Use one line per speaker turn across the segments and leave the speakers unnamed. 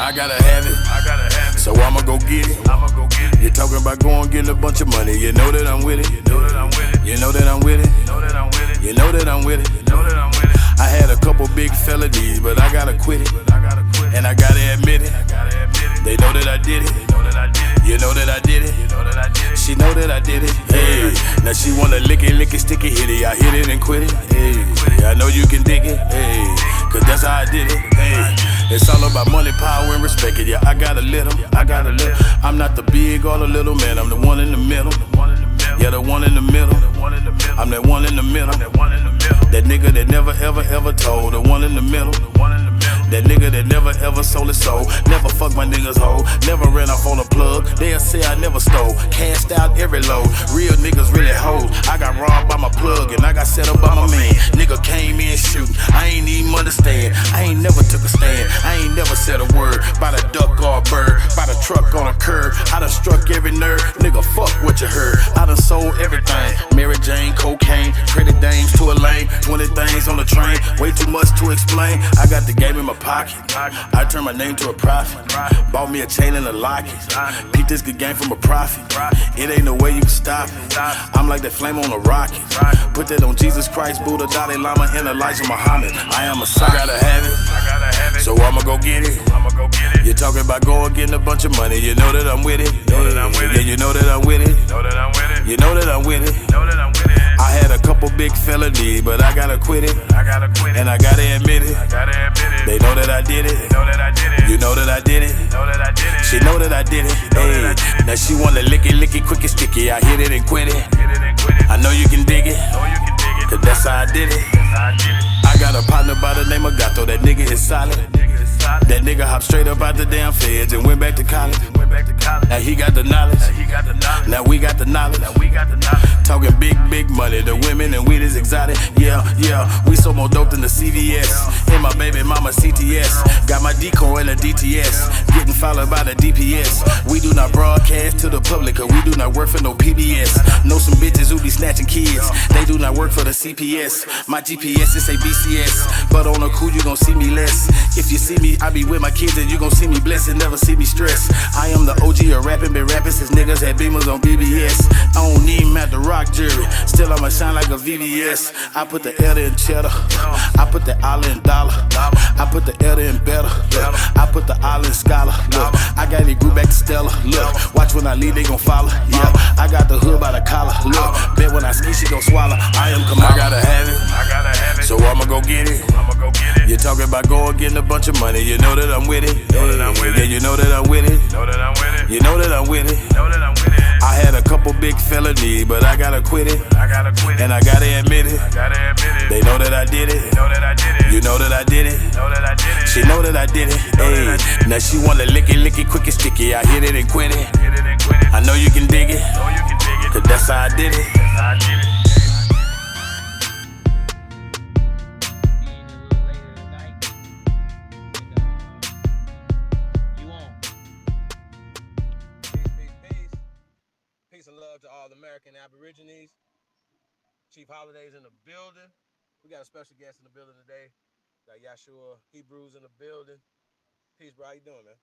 I gotta have it, so I'ma go get it. You're talking about going getting a bunch of money. You know that I'm with it. You know that I'm with it. You know that I'm with it. You know that I'm with it. I had a couple big felonies, but I gotta quit it. And I gotta admit it. They know that I did it. You know that I did it. She know that I did it. Hey, now she wanna lick it, stick it, hit it. I hit it and quit it. Hey, I know you can dig it. Hey, cause that's how I did it. Hey, it's all about money, power, and respect it. Yeah, I gotta let them. I'm not the big or the little man. I'm the one in the middle. Yeah, the one in the middle. I'm that one in the middle. That nigga that never ever told. The one in the middle. That nigga that never ever sold his soul. Never fuck my niggas hoe. Never ran off on a plug. They'll say I never stole. Cashed out every load. Real niggas really hold. I got robbed by my plug and I got set up by my man. Nigga came in shooting. I ain't even understand. I ain't never took a stand. I ain't never said a word about a duck or a bird. About a truck on a curb. I done struck every nerve. Nigga, fuck what you heard. I done sold everything. Mary Jane, cocaine, traded dames to a lane. 20 things on the train. Way too much to explain. I got the game in my pocket. I turned my name to a profit. Bought me a chain and a locket. Peep this good game from a profit. It ain't no way you can stop it. I'm like that flame on a rocket. Put that on Jesus Christ, Buddha, Dalai Lama, and Elijah Muhammad. I am a sock. I gotta have it, so I'ma go get it. You're talking about going getting a bunch of money. You know that I'm with it. Yeah, you know that I'm with it. You know that I'm with it. I had a couple big felonies, but I gotta quit it. And I gotta admit it. They know that I did it. You know that I did it. She know that I did it. Hey, now she wanna lick it, quick and sticky. I hit it and quit it. I know you can dig it, cause that's how I did it. I got a partner by the name of Gato. That nigga is solid. That nigga hopped straight up out the damn feds and went back to college. Now he got the knowledge. Now we got the knowledge. Talking big money. The women and weed is exotic. Yeah, we so more dope than the CVS. And my baby mama CTS. Got my decoy in the DTS. Getting followed by the DPS. We do not broadcast to the public, cause we do not work for no PBS. Know some bitches who be snatching kids. They do not work for the CPS. My GPS is a BCS. But on a cool you gon' see me less. If you see me, I be with my kids and you gon' see me blessed and never see me stressed. I am the OG of rapping, been rapping since niggas had Beamers on BBS. I don't even have to rock jury, still I'ma shine like a VVS. I put the L in cheddar, I put the all in dollar, I put the L in better, look. I put the all in scholar, look. I got it grew back to Stella, look. Watch when I leave, they gon' follow, yeah. I got the hood by the collar, look. Bet when I ski, she gon' swallow. I am Kamala. I gotta have it, so I'ma go get it. You're talking about going getting a bunch of money. You know that I'm with it. Yeah, you know that I'm with it. You know that I'm with it. I had a couple big felonies, but I gotta quit it. And I gotta admit it. They know that I did it. You know that I did it. She know that I did it. Hey, now she wanna lick it, quick and sticky. I hit it and quit it. I know you can dig it, cause that's how I did it.
Peace and love to all American Aborigines. Chief Holiday's in the building. We got a special guest in the building today. Got Yesha Hebrews in the building. Peace, bro. How you doing, man?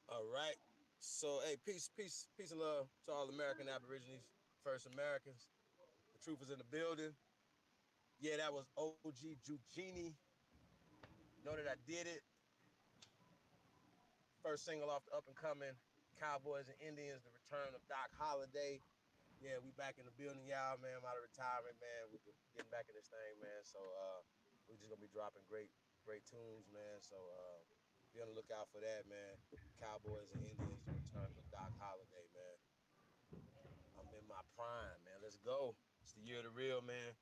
All right. So, hey, peace and love to all American Aborigines, First Americans. The truth is in the building. Yeah, that was OG Jugini. Know that I did it. First single off the up and coming Cowboys and Indians, the return of Doc Holliday. Yeah, we back in the building, y'all, man. I'm out of retirement, man. We're getting back in this thing, man. So we're just gonna be dropping great tunes, man. So be on the lookout for that, man. Cowboys and Indians, the return of Doc Holliday, man. I'm in my prime, man. Let's go. It's the year of the real, man.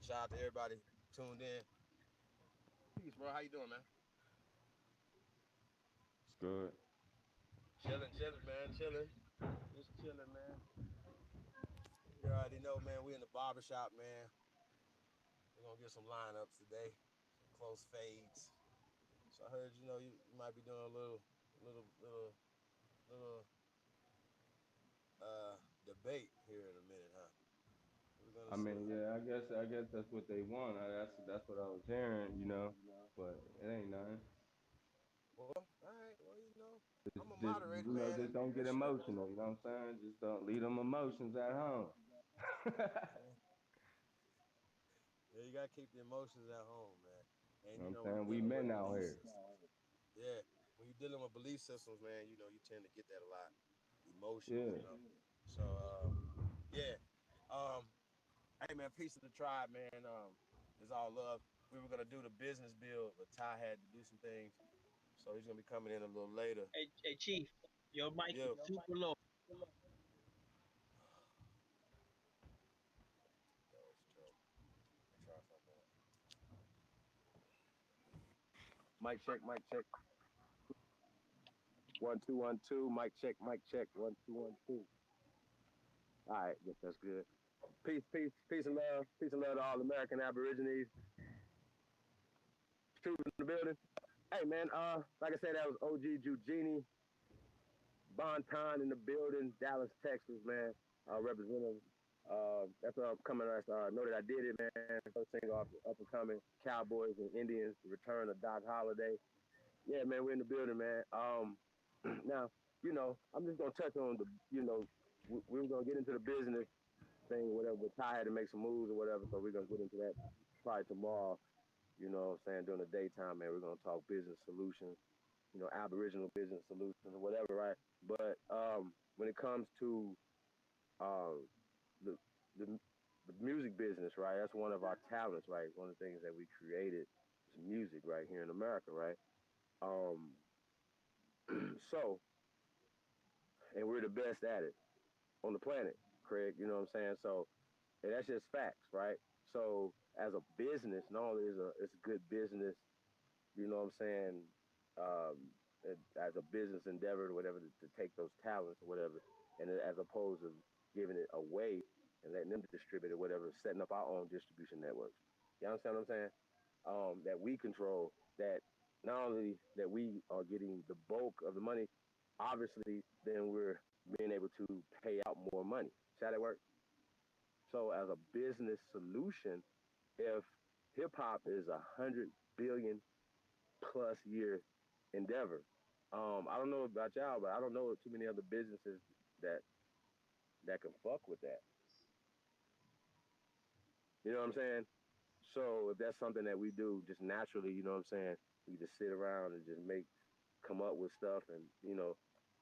Shout out to everybody tuned in. Peace, bro. How you doing, man?
It's good.
Chilling, man. Chilling. Just chilling, man. You already know, man. We in the barber shop, man. We're gonna get some lineups today, some close fades. So I heard, you might be doing a little debate here in a minute, huh? We're gonna
I
see.
mean, yeah, I guess that's what they want. That's what I was hearing, but it ain't nothing.
Well, all right. Well, I'm a
Just
moderator, man.
just don't get
Make sure.
emotional. You know what I'm saying? Just don't leave them emotions at home.
Yeah, yeah, you gotta keep the emotions at home, man. And
You know what I'm
when
saying?
you're
We
dealing with
men out
belief
here.
systems, yeah, when you're dealing with belief systems, man, you tend to get that a lot. Emotions,
Yeah.
So, yeah. Um, hey, man, peace of the tribe, man. It's all love. We were gonna do the business bill, but Ty had to do some things, so he's gonna be coming in a little later.
Hey, Chief, your mic is
Yeah.
super low.
Yo, it's terrible. Let me try something else. Mic check, mic check. 1 2 1 2. Mic check. 1 2 1 2. All right, yes, that's good. Peace and love to all American Aborigines. Truth in the building. Hey, man. Like I said, that was OG Eugenie Bonton in the building, Dallas, Texas, man. Representative. That's what I'm coming. Know that I did it, man. First thing off the up and coming Cowboys and Indians. The return of Doc Holliday. Yeah, man, we're in the building, man. Now, I'm just gonna touch on we were gonna get into the business thing, or whatever. But Ty had to make some moves or whatever, so we're gonna get into that probably tomorrow. You know what I'm saying? During the daytime, man, we're gonna talk business solutions, Aboriginal business solutions or whatever, right? But when it comes to um, the the the music business, right? That's one of our talents, right? One of the things that we created is music, right here in America, right? Um, so, and we're the best at it on the planet, Craig. You know what I'm saying? So, and that's just facts, right? So, as a business, not only is it's a good business, you know what I'm saying, um, as a business endeavor or whatever to take those talents or whatever, and as opposed to giving it away and letting them distribute it, whatever, setting up our own distribution networks. You understand what I'm saying? That we control, that not only that we are getting the bulk of the money, obviously, then we're being able to pay out more money. See how that works? So, as a business solution, if hip hop is 100 billion plus year endeavor, I don't know about y'all, but I don't know too many other businesses that that can fuck with that. You know what I'm saying? So if that's something that we do just naturally, you know what I'm saying, we just sit around and just come up with stuff, and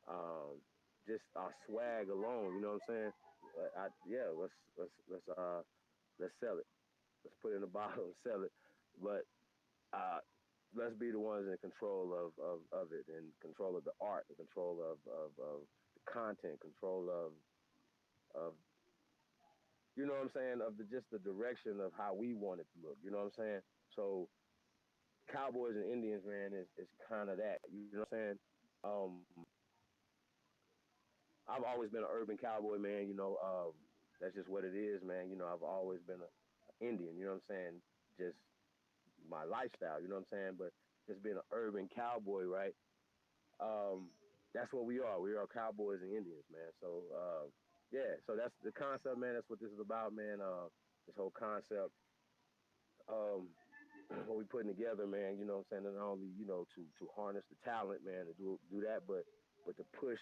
um, just our swag alone. You know what I'm saying? Yeah, let's sell it. Let's put it in a bottle and sell it. But uh, let's be the ones in control of it, and control of the art, and control of the content, control of you know what I'm saying, of just the direction of how we want it to look. You know what I'm saying? So Cowboys and Indians, man, is kind of that. You know what I'm saying? Um, I've always been an urban cowboy, man. That's just what it is, man. I've always been a Indian. You know what I'm saying? Just my lifestyle. You know what I'm saying? But just being an urban cowboy, right? Um, that's what we are. We are cowboys and Indians, man. So yeah. So that's the concept, man. That's what this is about, man. This whole concept. Um, what we putting together, man, you know what I'm saying, not only, to harness the talent, man, to do that, but to push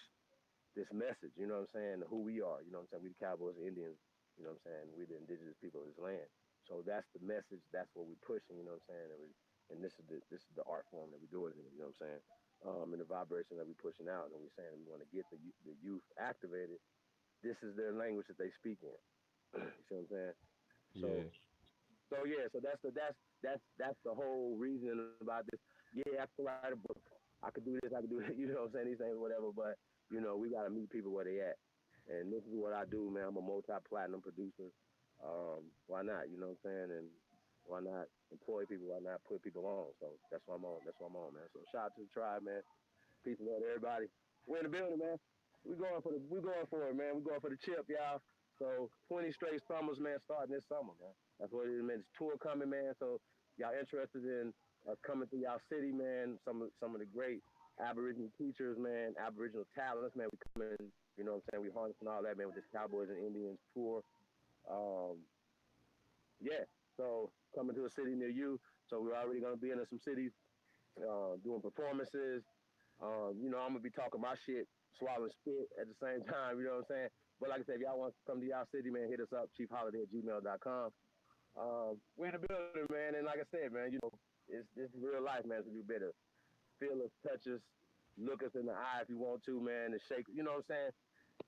this message, you know what I'm saying, who we are, you know what I'm saying, we the Cowboys and Indians, you know what I'm saying, we the indigenous people of this land. So that's the message, that's what we're pushing, you know what I'm saying, and this is the art form that we're doing it in, you know what I'm saying, and the vibration that we're pushing out, and we're saying we want to get the youth activated. This is their language that they speak in. You see what I'm saying? So
Yeah.
so yeah, so that's the whole reason about this. Yeah, I can write a book. I could do this. I could do that. You know what I'm saying? These things, whatever. But we gotta meet people where they at. And this is what I do, man. I'm a multi-platinum producer. Why not? You know what I'm saying? And why not employ people? Why not put people on? So that's what I'm on. That's what I'm on, man. So shout out to the tribe, man. Peace and love to everybody. We're in the building, man. We going for it, man. We going for the chip, y'all. So 20 straight summers, man, starting this summer, man. That's what it is, man. This tour coming, man. So y'all interested in coming through y'all city, man. Some of the great Aboriginal teachers, man, Aboriginal talents, man. We coming. You know what I'm saying? We harnessing all that, man, with this Cowboys and Indians tour. Um, yeah. So coming to a city near you. So we're already gonna be in some cities, doing performances. I'm gonna be talking my shit, swallowing spit at the same time. You know what I'm saying? But like I said, if y'all want to come to y'all city, man, hit us up, chiefholiday@gmail.com. We're in the building, man, and like I said, man, this is real life, man. So you better feel us, touch us, look us in the eye if you want to, man, and shake. You know what I'm saying?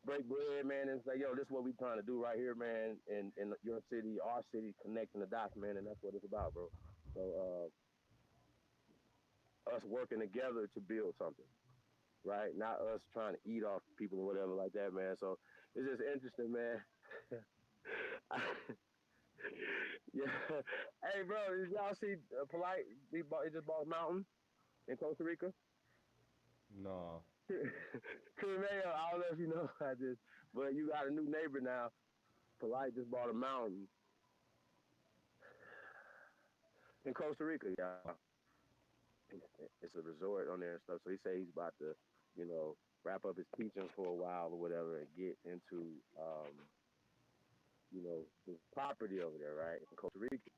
Break bread, man, and say, yo, this is what we trying to do right here, man, in your city, our city, connecting the dots, man, and that's what it's about, bro. So us working together to build something, right? Not us trying to eat off people or whatever like that, man. So it's just interesting, man. Yeah. Hey, bro, did y'all see Polite? He just bought a mountain in Costa Rica.
No.
Mayo, I don't know if you know about this, but you got a new neighbor now. Polite just bought a mountain in Costa Rica, y'all. It's a resort on there and stuff. So he said he's about to, wrap up his teaching for a while or whatever and get into, his property over there, right, in Costa Rica.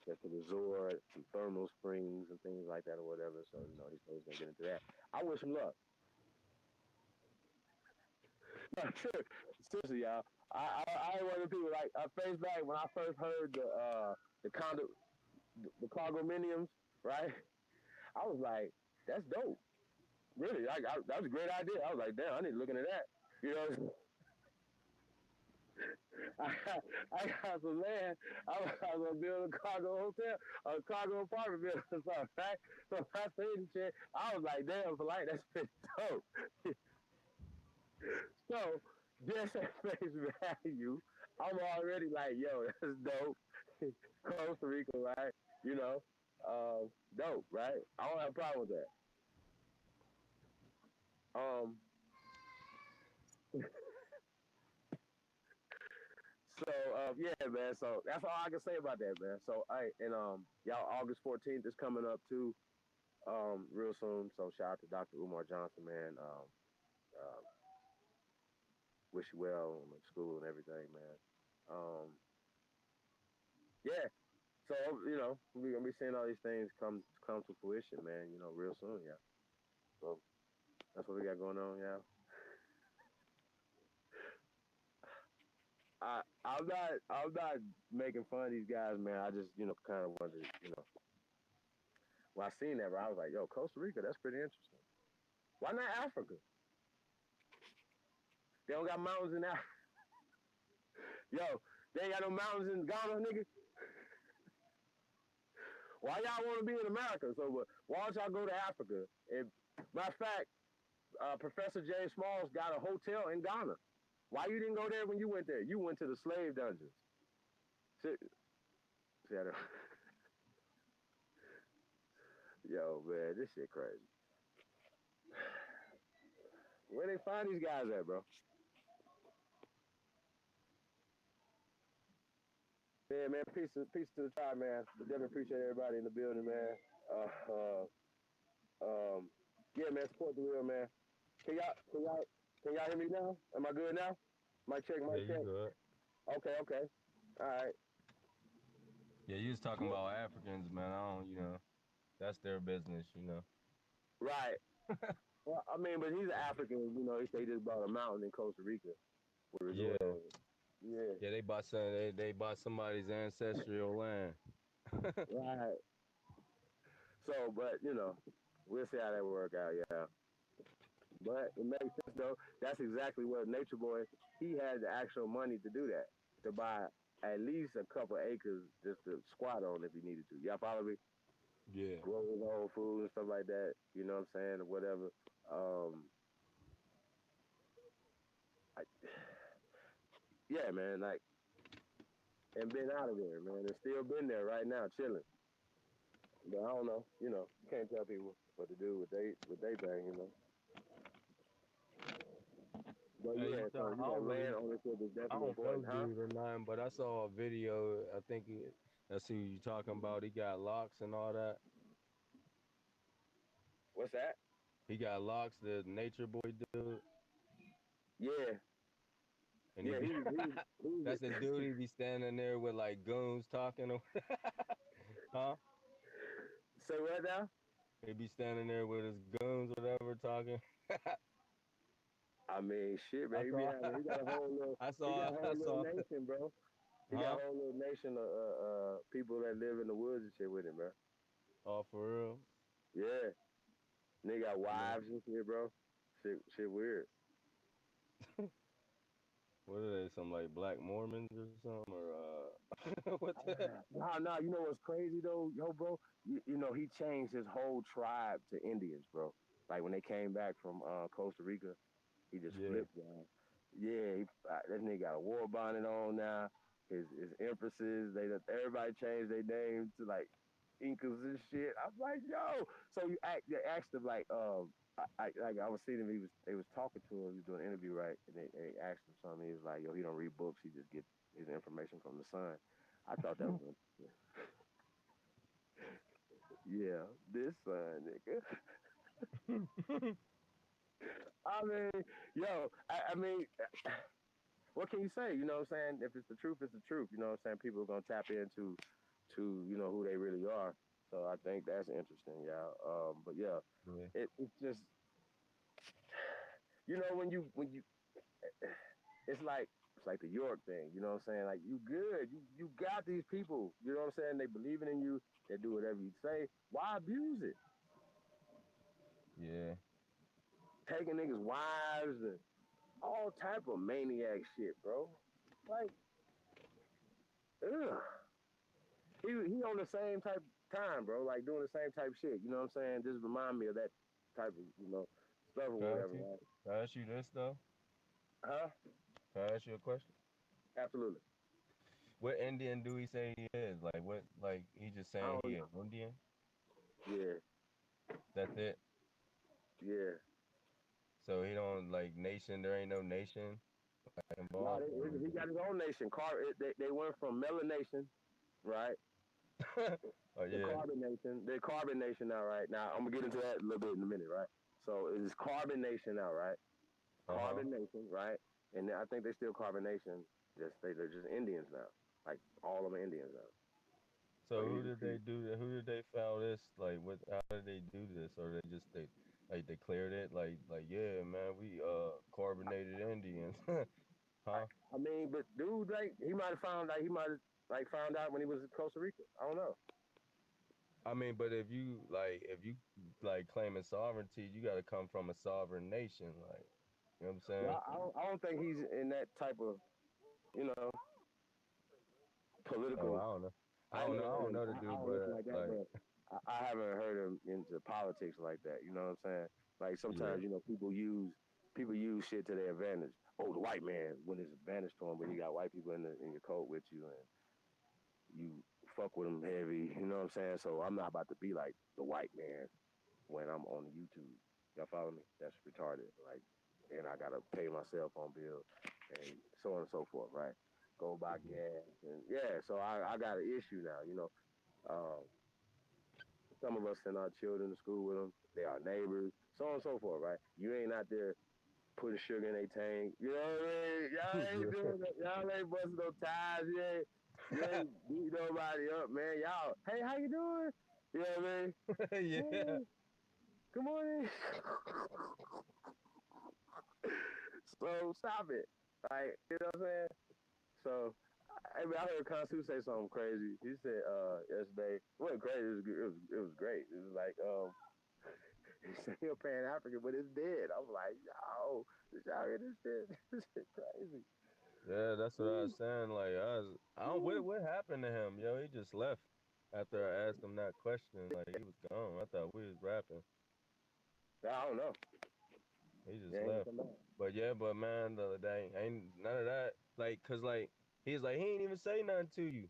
That's a resort, some thermal springs and things like that or whatever. So, he's going to get into that. I wish him luck. No, seriously, y'all. I ain't one of the people like face back when I first heard the condominiums, right? I was like, that's dope. Really, that was a great idea. I was like, damn, I need to look into that. You know, I got some land. I was gonna build a cargo hotel, a cargo apartment building or something, right? So I seen the shit. I was like, damn, Polite, that's pretty dope. So just at face value, I'm already like, yo, that's dope. Costa Rica, right? Dope, right? I don't have a problem with that. Yeah, man. So that's all I can say about that, man. So, y'all, August 14th is coming up too, real soon. So shout out to Dr. Umar Johnson, man. Wish you well in school and everything, man. Yeah. So we're gonna be seeing all these things come to fruition, man. Real soon, yeah. So that's what we got going on, yeah. I'm not making fun of these guys, man. I just kind of wanted to, when I seen that, I was like, yo, Costa Rica, that's pretty interesting. Why not Africa? They don't got mountains in Africa. Yo, they ain't got no mountains in Ghana, nigga. Why y'all want to be in America? So why don't y'all go to Africa? Matter of fact, Professor James Smalls got a hotel in Ghana. Why you didn't go there when you went there? You went to the slave dungeons. Yo, man, this shit crazy. Where they find these guys at, bro? Yeah, man, peace to the tribe, man. Definitely appreciate everybody in the building, man. Yeah, man, support the real, man. Can y'all hear me now? Am I good now? Mic check, mic check.
Good.
Okay. All right.
Yeah, you was talking about Africans, man. I don't, that's their business,
Right. Well, I mean, but he's an African, he say he just bought a mountain in Costa Rica.
Yeah.
Yeah.
Yeah, they bought somebody's ancestral land.
Right. So, but we'll see how that work out, yeah. But it makes sense though. That's exactly what Nature Boy, he had the actual money to do that. To buy at least a couple acres just to squat on if he needed to. Y'all follow me?
Yeah.
Grow his own food and stuff like that, you know what I'm saying, or whatever. Yeah, man, like, and been out of there, man, and still been there right now, chilling. But I don't know, you can't tell people what to do with they thing. But
Hey,
yeah, so land ownership is
I
definitely
don't know
important, huh?
dude or nothing, but I saw a video. I think that's who you talking about. He got locks and all that.
What's that?
He got locks. The Nature Boy dude.
Yeah,
And he
yeah,
be
he was
that's the dude he be standing there with like goons talking, huh?
say what now?
He be standing there with his goons, whatever, talking.
I mean, shit, man.
I saw,
He got a whole little,
I saw,
nation, bro. He got
huh?
a whole little nation of people that live in the woods and shit with him, bro.
Oh, for real?
Yeah, and they got
I mean,
wives and shit, bro. Shit, weird.
what are they? Some like black Mormons or something, or what the?
Nah. You know what's crazy though, yo, bro? You know he changed his whole tribe to Indians, bro. Like when they came back from Costa Rica, he just
Yeah.
flipped down. Yeah, this nigga got a war bonnet on now. His empresses, everybody changed their names to like Incas and shit. I'm like, yo. So they asked him like, I was seeing him. They was talking to him. He was doing an interview, right? And they asked him something. He was like, yo, he don't read books. He just gets his information from the sun. I thought that was yeah, this son, nigga. I mean, yo, I mean, what can you say? You know what I'm saying? If it's the truth, it's the truth. You know what I'm saying? People are gonna tap into who they really are. So I think that's interesting, yeah. But yeah,
Yeah.
it's just when you it's like the York thing. You know what I'm saying? Like you good, you got these people. You know what I'm saying? They believing in you. They do whatever you say. Why abuse it?
Yeah.
Taking niggas' wives and all type of maniac shit, bro. Like, ugh. He on the same type time, bro. Like doing the same type shit. You know what I'm saying? Just remind me of that type of stuff or
Can I ask
whatever.
you?
Right?
Can I ask you this though?
Huh?
Can I ask you a question?
Absolutely.
What Indian do he say he is? Like what? Like he just
I
saying
don't.
he an Indian?
Yeah.
That's it.
Yeah.
So he don't like nation. There ain't no nation
No,
involved.
he got his own nation. They went from melanation, right?
Oh
The
yeah.
carbon nation. They're carbon nation now, right? Now I'm gonna get into that a little bit in a minute, right? So it's carbon nation now, right?
Uh huh.
Carbon nation, right? And I think they're still carbon nation. They're just Indians now. Like all of them Indians now.
So
So
who
he's
did they do that? Who did they found this? Like what? How did they do this? Or they just they like declared it? Like yeah, man, we carbonated Indians, huh?
I mean, but dude, like he might have like found out when he was in Costa Rica. I don't know.
I mean, but if you like claiming sovereignty, you got to come from a sovereign nation, like you know what I'm saying?
Well, I don't think he's in that type of you know
Oh,
political.
I don't know. I don't know the
I
dude,
don't listen
but
like that,
like
but I haven't heard him into politics like that. You know what I'm saying? Like
yeah,
sometimes people use shit to their advantage. Oh, the white man when it's advantage to him, but you got white people in your coat with you and you fuck with them heavy. You know what I'm saying? So I'm not about to be like the white man when I'm on YouTube. Y'all follow me? That's retarded. Like, and I gotta pay my cell phone bill and so on and so forth, right? Go buy
mhm.
gas and yeah. So I got an issue now. Um, some of us send our children to school with them. They are neighbors, so on and so forth, right? You ain't out there putting sugar in their tank. You know what I mean? Y'all ain't
yeah,
doing that. Y'all ain't busting no ties. You ain't beat nobody up, man. Y'all, hey, how you doing? You know what I mean?
yeah.
Hey, good morning. So stop it. Like, you know what I'm saying? So I heard Consu say something crazy. He said yesterday, it wasn't crazy, it was great. It was like, he said he'll Pan African, but it's dead. I'm like, yo, did y'all hear this shit? This shit crazy.
Yeah, that's what I
Woo,
was saying. Like I don't
woo.
what happened to him, yo? He just left after I asked him that question. Like he was gone. I thought we was rapping.
I don't know.
He
They
just
ain't
left.
gonna come back.
But yeah, but man, the other day ain't none of that. Like, cause like he's like he ain't even say nothing to you.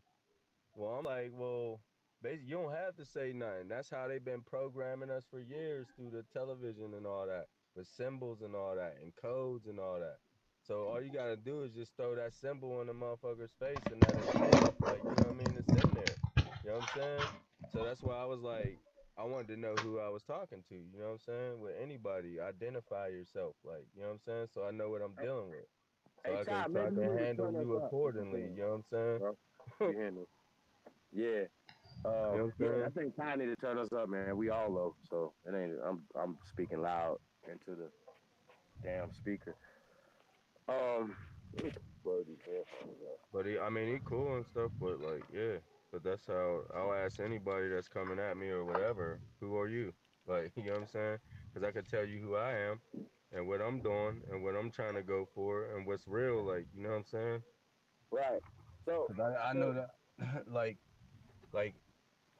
Well, I'm like, well, basically, you don't have to say nothing. That's how they've been programming us for years through the television and all that, with symbols and all that, and codes and all that. So all you gotta do is just throw that symbol in the motherfucker's face and that intent, like you know what I mean, it's in there. You know what I'm saying? So that's why I was like, I wanted to know who I was talking to. You know what I'm saying? With anybody, identify yourself. Like, you know what I'm saying? So I know what I'm dealing with. So
Hey,
I can
Ty,
so I
maybe you
can
need to
handle
turn us
you
up if you
accordingly.
can,
You know what I'm saying?
bro. You hear me? Yeah.
You know what I'm
Yeah. I
saying?
think Ty need to turn us up, man. We all low, so it ain't. I'm speaking loud into the damn speaker. Let me plug these headphones up.
But I mean, he cool and stuff. But like, yeah. But that's how I'll ask anybody that's coming at me or whatever. Who are you? Like, you know what I'm saying? Because I could tell you who I am and what I'm doing and what I'm trying to go for and what's real. Like, you know what I'm saying?
Right. So,
Because I
so
know that, like,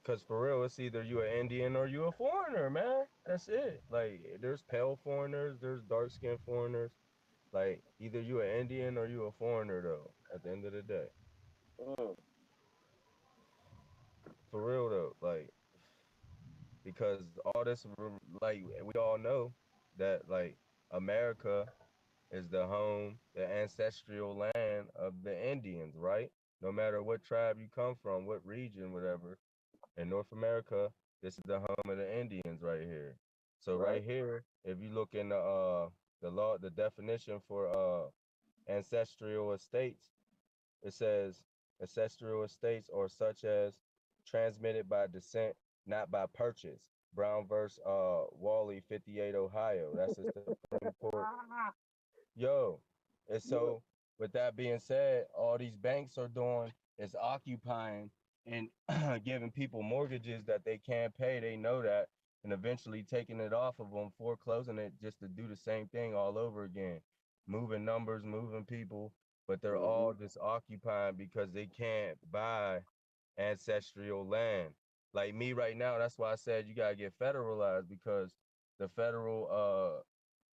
cause for real, it's either you an Indian or you a foreigner, man. That's it. Like, there's pale foreigners, there's dark skinned foreigners. Like, either you an Indian or you a foreigner, though. At the end of the day,
mm,
for real though, like, because all this, like, we all know that like America is the home, the ancestral land of the Indians, right? No matter what tribe you come from, what region, whatever. In North America, this is the home of the Indians right here. So
right.
right here, if you look in the law, the definition for ancestral estates, it says ancestral estates or such as transmitted by descent, not by purchase. Brown versus Wally, 58 Ohio. That's the Supreme Court. Yo, and
Yeah.
so with that being said, all these banks are doing is occupying and giving people mortgages that they can't pay. They know that, and eventually taking it off of them, foreclosing it just to do the same thing all over again, moving numbers, moving people, but they're
Mm-hmm.
all just occupying because they can't buy ancestral land. Like me right now, that's why I said you gotta get federalized because the federal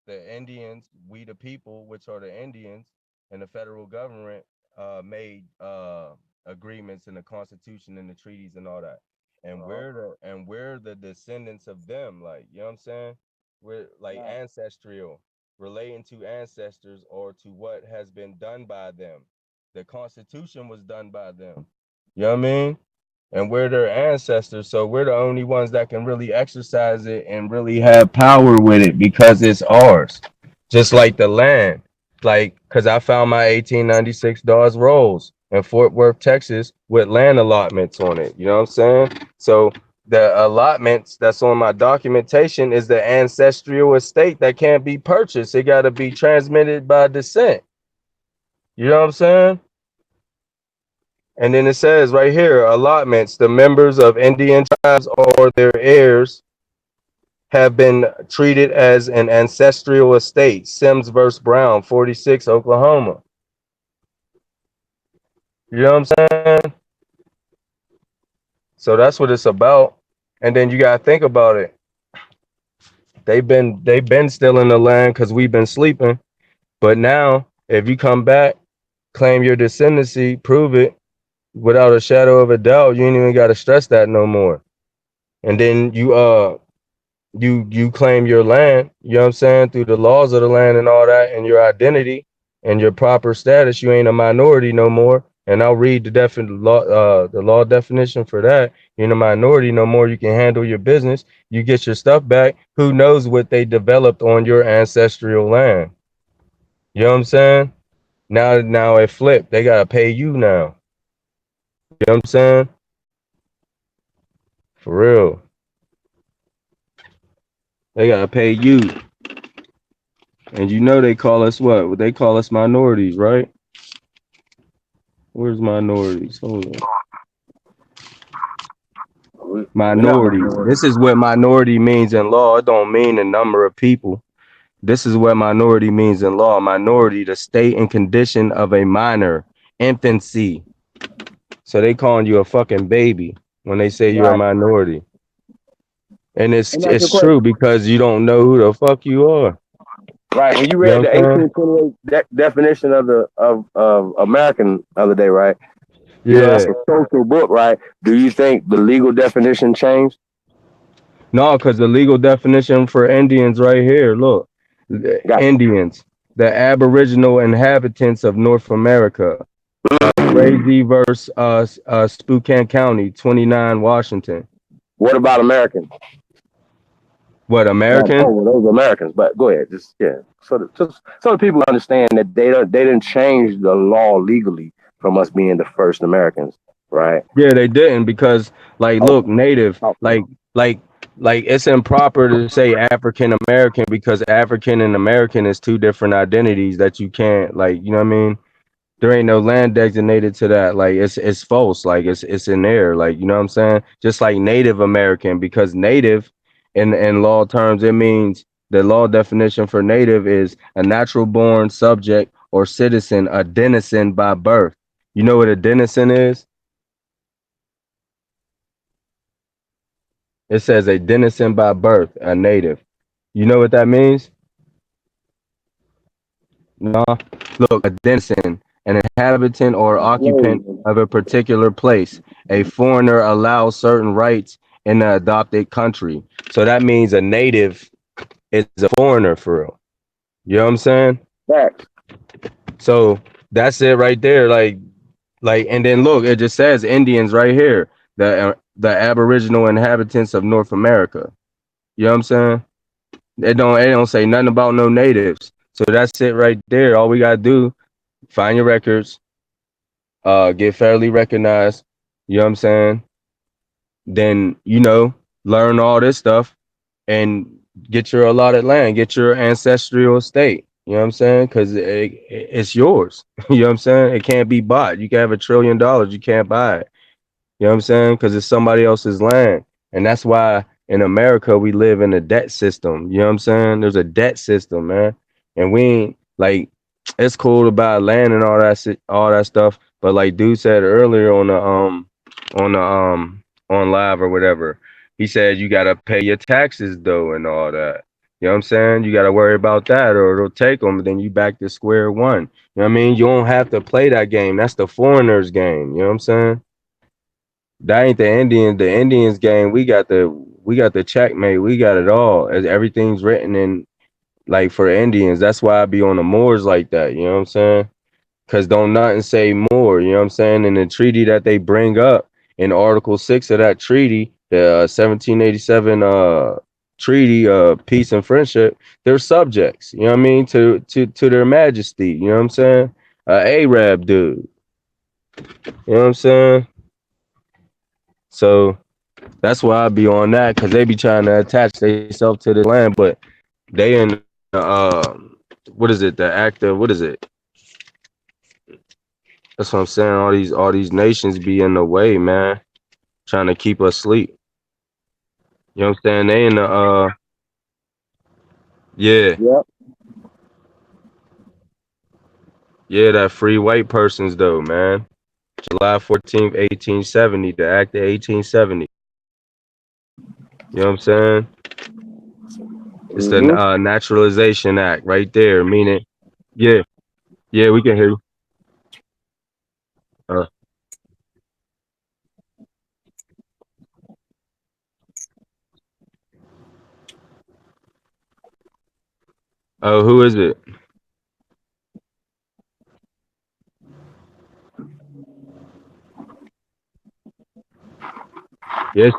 the Indians, we the people, which are the Indians, and the federal government made agreements in the Constitution and the treaties and all that. And
Uh-huh.
we're the descendants of them, like you know what I'm saying? We're like
Right.
ancestral, relating to ancestors or to what has been done by them. The Constitution was done by them. You know what I mean? And we're their ancestors, so we're the only ones that can really exercise it and really have power with it because it's ours. Just like the land, like because I found my 1896 Dawes Rolls in Fort Worth, Texas, with land allotments on it. You know what I'm saying? So the allotments that's on my documentation is the ancestral estate that can't be purchased. It got to be transmitted by descent. You know what I'm saying? And then it says right here, allotments, the members of Indian tribes or their heirs have been treated as an ancestral estate. Sims versus Brown, 46, Oklahoma. You know what I'm saying? So that's what it's about. And then you gotta think about it. They've been stealing the land because we've been sleeping. But now, if you come back, claim your descendancy, prove it without a shadow of a doubt, you ain't even gotta stress that no more. And then you claim your land, you know what I'm saying, through the laws of the land and all that, and your identity and your proper status, you ain't a minority no more. And I'll read the law definition for that. You're in a minority no more. You can handle your business. You get your stuff back. Who knows what they developed on your ancestral land? You know what I'm saying? Now it flipped. They gotta pay you now. You know what I'm saying? For real. They gotta pay you. And you know they call us what? They call us minorities, right? Where's minorities? Hold on.
We're not
Minority.
minorities.
This is what minority means in law. It don't mean a number of people. This is what minority means in law. Minority, the state and condition of a minor, infancy. So they calling you a fucking baby when they say you're a
Right.
minority. And it's
And that's your
it's
question.
true because you don't know who the fuck you are.
Right. When you
You know
read
what
the
I'm saying?
1828 definition of of American the other day, right? You know, that's
Yeah.
a social book, right? Do you think the legal definition changed?
No, because the legal definition for Indians right here, look. The
Got
Indians, the Aboriginal inhabitants of North America. Crazy verse Spokane County, 29 Washington.
What about Americans?
What, American?
Oh, well, those are Americans. But go ahead, just yeah. So the people understand that they didn't change the law legally from us being the first Americans, right?
Yeah, they didn't because, like, look,
Okay.
native,
Okay.
like it's improper to say African American because African and American is two different identities that you can't, like, you know what I mean? There ain't no land designated to that. Like, it's false. Like, it's in there. Like, you know what I'm saying? Just like Native American, because native in law terms, it means the law definition for native is a natural born subject or citizen, a denizen by birth. You know what a denizen is? It says a denizen by birth, a native. You know what that means? No. Look, a denizen, an inhabitant or occupant
Slave.
of a particular place. A foreigner allows certain rights in the adopted country. So that means a native is a foreigner for real. You know what I'm saying?
Facts.
So that's it right there. Like, and then look, it just says Indians right here, the Aboriginal inhabitants of North America. You know what I'm saying? It don't say nothing about no natives. So that's it right there. All we gotta do, find your records, get fairly recognized. You know what I'm saying? Then, learn all this stuff and get your allotted land, get your ancestral estate. You know what I'm saying? Because it's yours. You know what I'm saying? It can't be bought. You can have $1 trillion, you can't buy it. You know what I'm saying? Because it's somebody else's land. And that's why in America we live in a debt system. You know what I'm saying? There's a debt system, man. And we ain't like, it's cool to buy land and all that stuff. But like dude said earlier on the on live or whatever, he said you gotta pay your taxes though and all that. You know what I'm saying? You gotta worry about that or it'll take them. Then you back to square one. You know what I mean? You don't have to play that game. That's the foreigners game. You know what I'm saying? That ain't the Indians. The Indians game. We got the checkmate. We got it all. Everything's written in like for Indians. That's why I be on the Moors like that. You know what I'm saying? Cause don't nothing say more. You know what I'm saying? In the treaty that they bring up in Article 6 of that treaty, the 1787 treaty peace and friendship, they're subjects. You know what I mean? To their majesty. You know what I'm saying? Arab dude. You know what I'm saying? So that's why I be on that because they be trying to attach themselves to this land, but they in what is it? The act of what is it? That's what I'm saying. All these nations be in the way, man, trying to keep us asleep. You know what I'm saying? They in the yeah,
Yep.
yeah, that free white persons though, man. July 14th, 1870, the act of 1870. You know what I'm saying? It's the
Mm-hmm.
Naturalization Act right there, meaning yeah, yeah, we can hear you. Uh, oh, who is it? Yeah,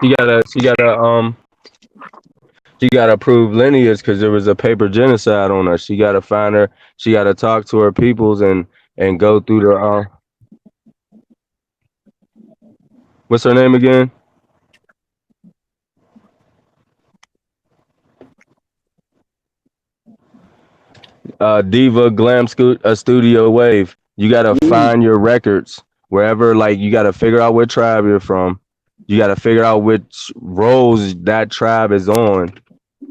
she gotta prove lineage because there was a paper genocide on her. She gotta find her. She gotta talk to her peoples and go through the what's her name again? Diva Glam Studio Wave. You gotta
Mm.
find your records wherever. Like you gotta figure out what tribe you're from. You gotta figure out which roles that tribe is on.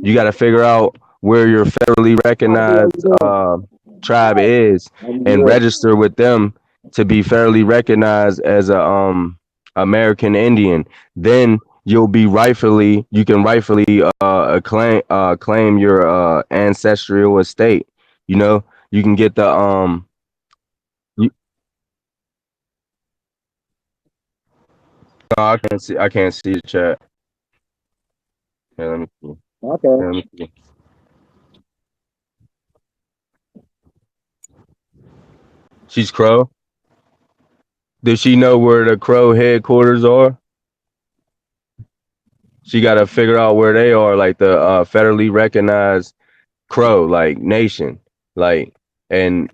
You got to figure out where your federally
Copy, I'm
recognized
good.
tribe is
I'm
and
good.
register with them to be federally recognized as a American Indian. Then you can rightfully claim your ancestral estate. You know, you can get the you, no, I can't see the chat. Here, let me see.
Okay.
Here, let me see. She's Crow. Does she know where the Crow headquarters are? She got to figure out where they are, like the federally recognized crow, like nation, like and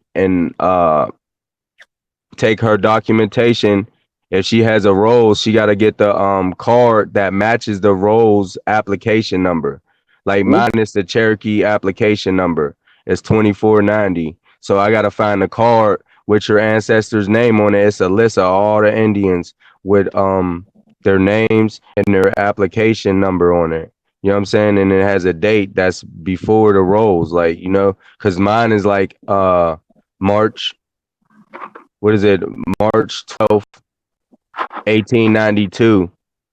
take her documentation. If she has a role, she got to get the card that matches the role's application number. Like
Hmm?
mine is the Cherokee application number. It's 2490. So I got to find the card with your ancestor's name on it. It's a list of all the Indians with their names and their application number on it. You know what I'm saying? And it has a date that's before the rolls, like, you know, cuz mine is like March, what is it? March 12th, 1892.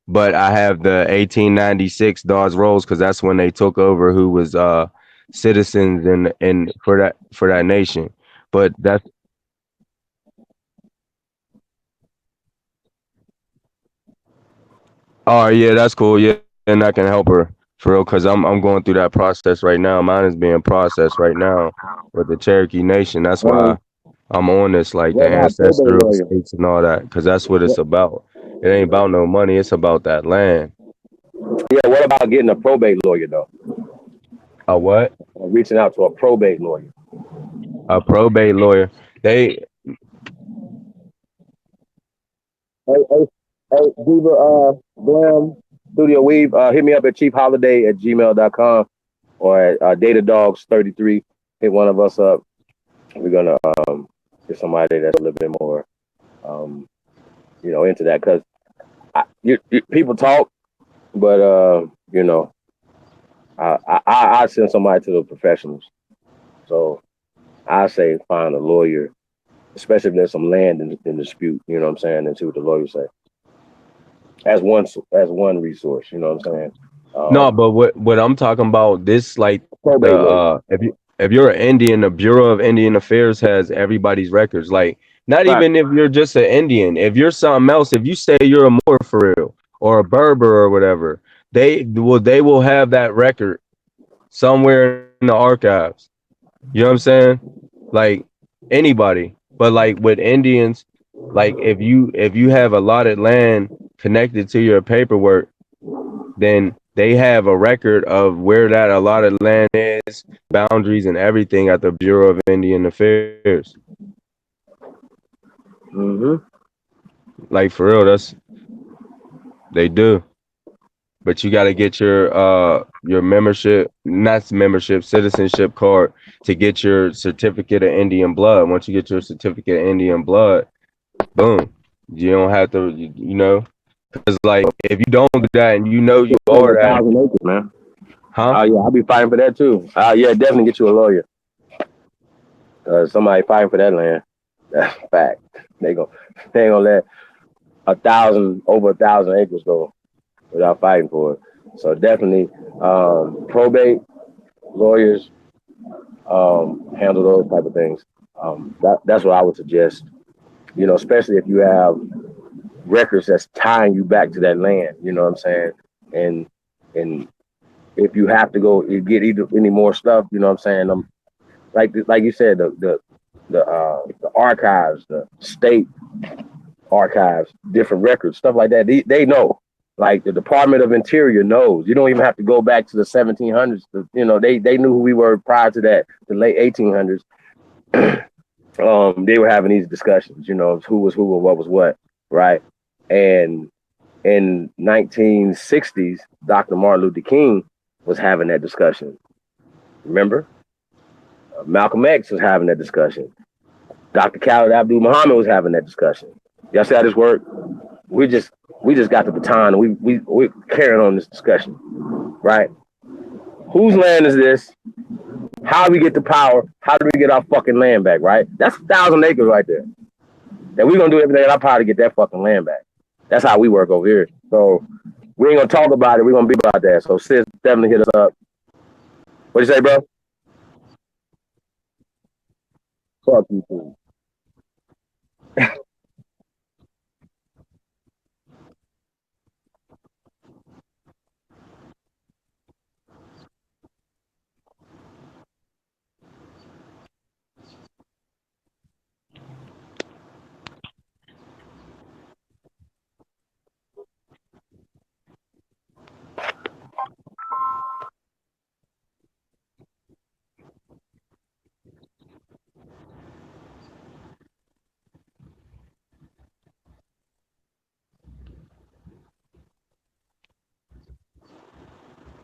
But I have the 1896 Dawes Rolls because that's when they took over who was citizens in for that nation. But that's, oh yeah, that's cool. Yeah, and I can help her for real because I'm going through that process right now. Mine is being processed right now with the Cherokee Nation. That's why I'm on this, like
What
the
about probate
ancestral
lawyer?
estates and all that, because that's what it's
What,
about. It ain't about no money. It's about that land.
yeah, what about getting a probate lawyer though?
A what?
Reaching out to a probate lawyer.
A probate lawyer. They
Hey, Diva, Glam, Studio Weave, hit me up at cheapholiday@gmail.com or at DataDogs33. Hit one of us up. We're gonna get somebody that's a little bit more, um, into that because people talk, but I send somebody to the professionals. So I say find a lawyer, especially if there's some land in dispute. You know what I'm saying, and see what the lawyers say. As one resource. You know what I'm saying.
No, but what I'm talking about, this like the
Probate lawyer.
if you're an Indian, the Bureau of Indian Affairs has everybody's records. Like not
Right.
even if you're just an Indian, if you're something else, if you say you're a Moor for real or a Berber or whatever, they will have that record somewhere in the archives. You know what I'm saying? Like anybody. But like with Indians, like if you have allotted land connected to your paperwork, then they have a record of where that allotted land is, boundaries and everything at the Bureau of Indian Affairs.
Mm-hmm.
Like for real, they do. But you got to get your membership, not membership, citizenship card to get your certificate of Indian blood. Once you get your certificate of Indian blood, boom, you don't have to, because like if you don't do that and you know you
Over
are
a
that,
thousand acres, man.
huh?
Oh yeah, I'll be fighting for that too. Yeah, definitely get you a lawyer. Somebody fighting for that land. That's a fact. They go. They ain't gonna let over 1,000 acres go without fighting for it. So definitely, probate lawyers handle those type of things. That's what I would suggest. Especially if you have records that's tying you back to that land. You know what I'm saying? And if you have to go you get any more stuff, you know what I'm saying? Like you said, the archives, the state archives, different records, stuff like that. They know. Like the Department of Interior knows. You don't even have to go back to the 1700s. They knew who we were prior to that, the late 1800s. They were having these discussions, of who was who and what was what, right? And in 1960s, Dr. Martin Luther King was having that discussion. Remember? Malcolm X was having that discussion. Dr. Khaled Abdul Muhammad was having that discussion. Y'all see how this worked? We just we just got the baton and we're carrying on this discussion, right? Whose land is this? How do we get the power? How do we get our fucking land back, right? That's 1,000 acres right there. That we're gonna do everything in our power to get that fucking land back. That's how we work over here. So we ain't gonna talk about it. We're gonna be about that. So sis, definitely hit us up. What you say, bro? Fuck you, too.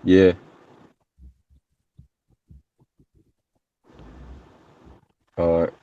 Yeah. All right.